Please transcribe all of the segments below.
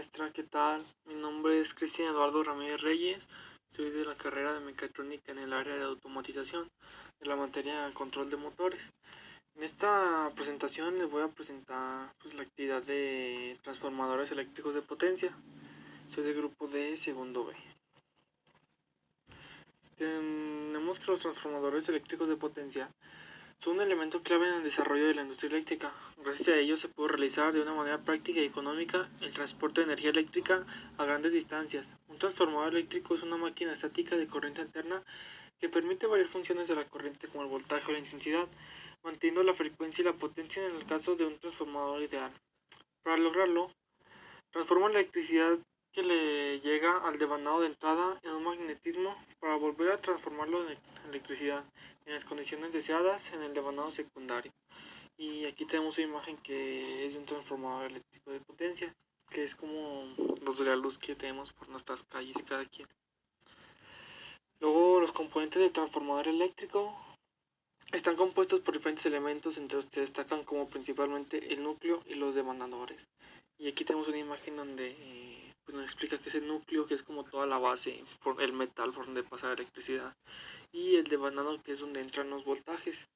maestra, ¿qué tal? Mi nombre es Cristian Eduardo Ramírez Reyes, soy de la carrera de mecatrónica en el área de automatización, de la materia control de motores. En esta presentación les voy a presentar la actividad de transformadores eléctricos de potencia. Soy del grupo de segundo B. Tenemos que los transformadores eléctricos de potencia son un elemento clave en el desarrollo de la industria eléctrica. Gracias a ellos se puede realizar de una manera práctica y económica el transporte de energía eléctrica a grandes distancias. Un transformador eléctrico es una máquina estática de corriente alterna que permite variar funciones de la corriente como el voltaje o la intensidad, manteniendo la frecuencia y la potencia en el caso de un transformador ideal. Para lograrlo, transforma la electricidad que le llega al devanado de entrada en un magnetismo para volver a transformarlo en electricidad en las condiciones deseadas en el devanado secundario. Y aquí tenemos una imagen que es de un transformador eléctrico de potencia, que es como los de la luz que tenemos por nuestras calles cada quien. Luego, los componentes del transformador eléctrico están compuestos por diferentes elementos, entre los que destacan como principalmente el núcleo y los devanadores. Y aquí tenemos una imagen donde nos explica que es el núcleo, que es como toda la base, el metal por donde pasa la electricidad, y el devanado, que es donde entran los voltajes.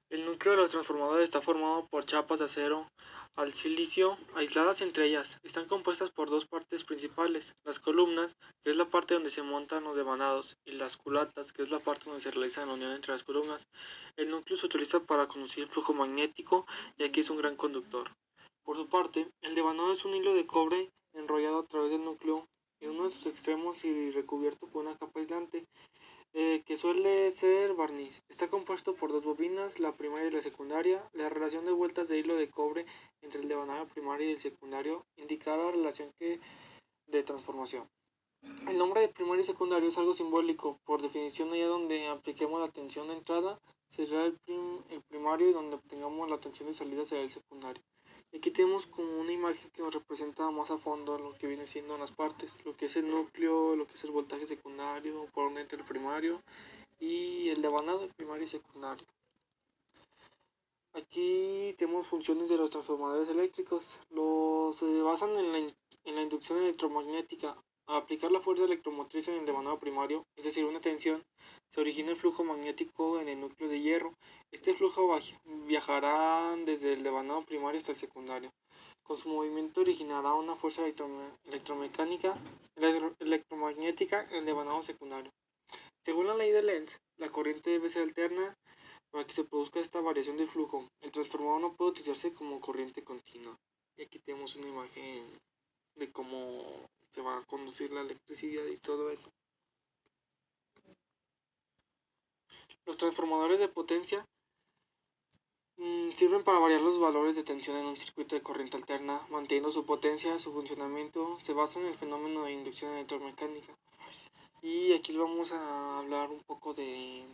El núcleo de los transformadores está formado por chapas de acero al silicio aisladas entre ellas. Están compuestas por dos partes principales: las columnas, que es la parte donde se montan los devanados, y las culatas, que es la parte donde se realiza la unión entre las columnas. El núcleo se utiliza para conducir el flujo magnético, ya que es un gran conductor. Por su parte, el devanado es un hilo de cobre enrollado a través del núcleo en uno de sus extremos y recubierto por una capa aislante, que suele ser barniz. Está compuesto por dos bobinas, la primaria y la secundaria. La relación de vueltas de hilo de cobre entre el devanado primario y el secundario indica la relación de transformación. El nombre de primario y secundario es algo simbólico. Por definición, allá donde apliquemos la tensión de entrada será el primario, y donde obtengamos la tensión de salida será el secundario. Aquí tenemos como una imagen que nos representa más a fondo lo que viene siendo las partes, lo que es el núcleo, lo que es el voltaje secundario, por donde entra el primario, y el devanado primario y secundario. Aquí tenemos funciones de los transformadores eléctricos. Se basan en la inducción electromagnética. Al aplicar la fuerza electromotriz en el devanado primario, es decir, una tensión, se origina el flujo magnético en el núcleo de hierro. Este flujo viajará desde el devanado primario hasta el secundario. Con su movimiento originará una fuerza electromagnética en el devanado secundario. Según la ley de Lenz, la corriente debe ser alterna para que se produzca esta variación de flujo. El transformador no puede utilizarse como corriente continua. Y aquí tenemos una imagen de cómo se va a conducir la electricidad y todo eso. Los transformadores de potencia sirven para variar los valores de tensión en un circuito de corriente alterna, manteniendo su potencia. Su funcionamiento se basa en el fenómeno de inducción electromecánica. Y aquí vamos a hablar un poco de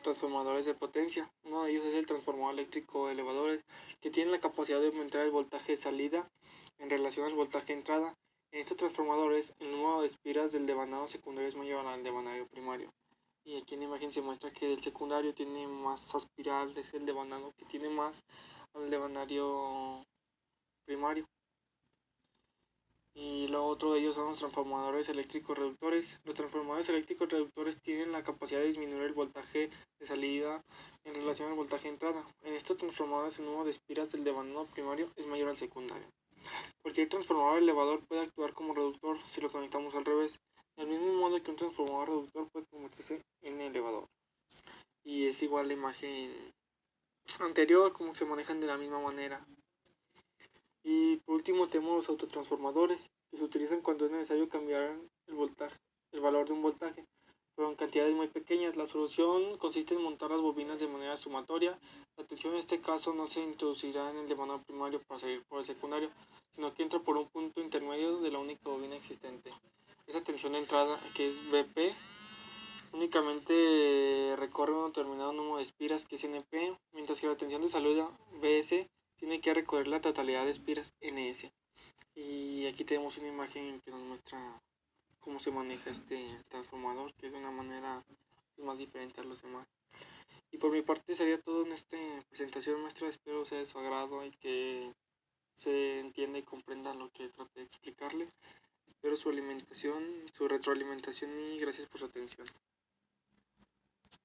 transformadores de potencia. Uno de ellos es el transformador eléctrico de elevadores, que tiene la capacidad de aumentar el voltaje de salida en relación al voltaje de entrada. En estos transformadores, el número de espiras del devanado secundario es mayor al devanario primario. Y aquí en la imagen se muestra que el secundario tiene más aspiral, es el devanado que tiene más al devanario primario. Y lo otro de ellos son los transformadores eléctricos reductores. Los transformadores eléctricos reductores tienen la capacidad de disminuir el voltaje de salida en relación al voltaje de entrada. En estos transformadores, el número de espiras del devanado primario es mayor al secundario. Cualquier transformador elevador puede actuar como reductor si lo conectamos al revés, del mismo modo que un transformador reductor puede convertirse en elevador. Y es igual la imagen anterior, como se manejan de la misma manera. Y por último tenemos los autotransformadores, que se utilizan cuando es necesario cambiar el valor de un voltaje, pero en cantidades muy pequeñas. La solución consiste en montar las bobinas de manera sumatoria. La tensión en este caso no se introducirá en el devanado primario para salir por el secundario, sino que entra por un punto intermedio de la única bobina existente. Esa tensión de entrada, que es Vp, únicamente recorre un determinado número de espiras, que es Np, mientras que la tensión de salida, Vs, tiene que recorrer la totalidad de espiras, Ns. Y aquí tenemos una imagen que nos muestra cómo se maneja este transformador, que es de una manera más diferente a los demás. Y por mi parte sería todo en esta presentación, maestra. Espero sea de su agrado y que se entienda y comprenda lo que traté de explicarle. Espero su retroalimentación y gracias por su atención.